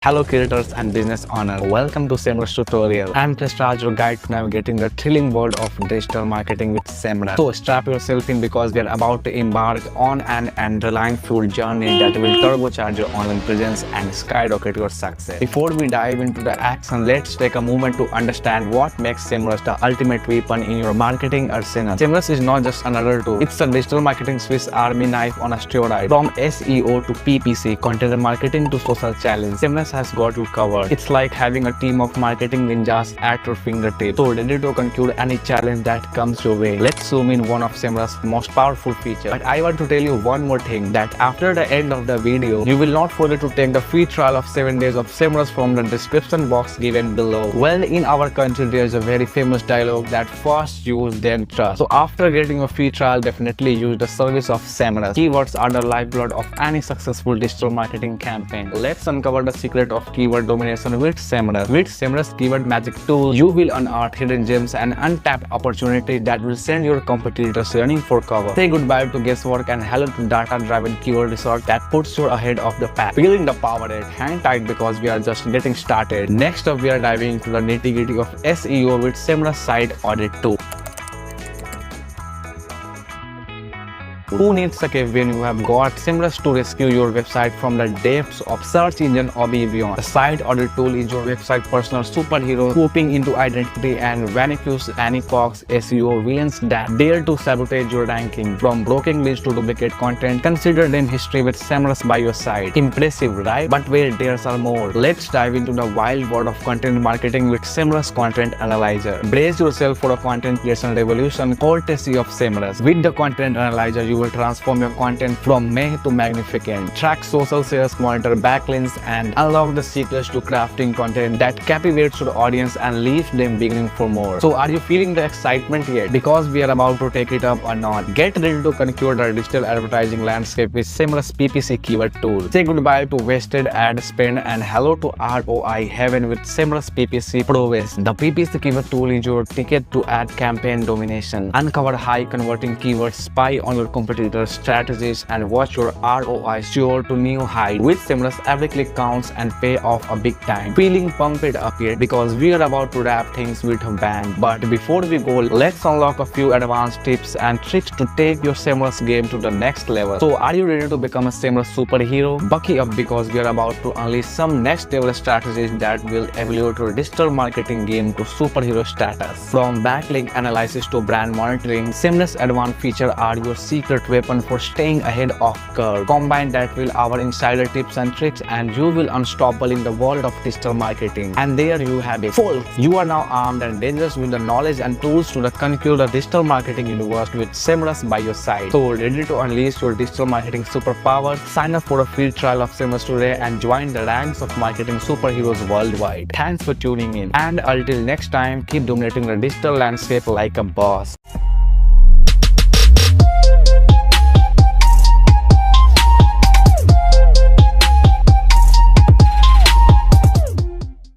Hello creators and business owners, welcome to SEMrush tutorial. I'm Krish Raj, your guide to navigating the thrilling world of digital marketing with SEMrush. So strap yourself in because we are about to embark on an adrenaline-fueled journey that will turbocharge your online presence and skyrocket your success. Before we dive into the action, let's take a moment to understand what makes SEMrush the ultimate weapon in your marketing arsenal. SEMrush is not just another tool, it's a digital marketing Swiss Army knife on a steroid. From SEO to PPC, content marketing to social challenge, SEMrush has got you covered. It's like having a team of marketing ninjas at your fingertips. So ready to conclude any challenge that comes your way. Let's zoom in one of SEMrush's most powerful features. But I want to tell you one more thing, that after the end of the video, you will not forget to take the free trial of 7 days of SEMrush from the description box given below. Well, in our country, there's a very famous dialogue that first use then trust. So after getting a free trial, definitely use the service of SEMrush. Keywords are the lifeblood of any successful digital marketing campaign. Let's uncover the secret of keyword domination with SEMrush. With SEMrush keyword magic tool, you will unearth hidden gems and untapped opportunities that will send your competitors running for cover. Say goodbye to guesswork and hello to data-driven keyword research that puts you ahead of the pack. Feeling the power at hang tight because we are just getting started. Next up, we are diving into the nitty-gritty of SEO with SEMrush site audit tool. Who needs a cave when you have got SEMrush to rescue your website from the depths of search engine oblivion? The site audit tool is your website personal superhero, swooping into identity and vanquishes any Fox SEO villains that dare to sabotage your ranking. From broken leads to duplicate content, consider them history with SEMrush by your side. Impressive, right? But wait, there's more. Let's dive into the wild world of content marketing with SEMrush Content Analyzer. Brace yourself for a content creation revolution courtesy of SEMrush. With the Content Analyzer, you will transform your content from meh to magnificent. Track social shares, monitor backlinks, and unlock the secrets to crafting content that captivates your audience and leaves them begging for more. So are you feeling the excitement yet? Because we are about to take it up a notch. Get ready to conquer the digital advertising landscape with SEMrush PPC keyword tool. Say goodbye to wasted ad spend and hello to ROI heaven with SEMrush PPC prowess. The PPC keyword tool is your ticket to ad campaign domination. Uncover high converting keywords, spy on your competitors' strategies, and watch your ROI soar to new heights. With SEMrush, every click counts and pay off a big time. Feeling pumped up yet? Because we are about to wrap things with a bang. But before we go, let's unlock a few advanced tips and tricks to take your SEMrush game to the next level. So are you ready to become a SEMrush superhero? Buckle up because we are about to unleash some next level strategies that will elevate your digital marketing game to superhero status. From backlink analysis to brand monitoring, SEMrush advanced features are your secret weapon for staying ahead of curve. Combine that with our insider tips and tricks and you will unstoppable in the world of digital marketing. And there you have it. Folks, you are now armed and dangerous with the knowledge and tools to conquer the digital marketing universe with SEMrush by your side. So ready to unleash your digital marketing superpower? Sign up for a free trial of SEMrush today and join the ranks of marketing superheroes worldwide. Thanks for tuning in, and until next time, keep dominating the digital landscape like a boss.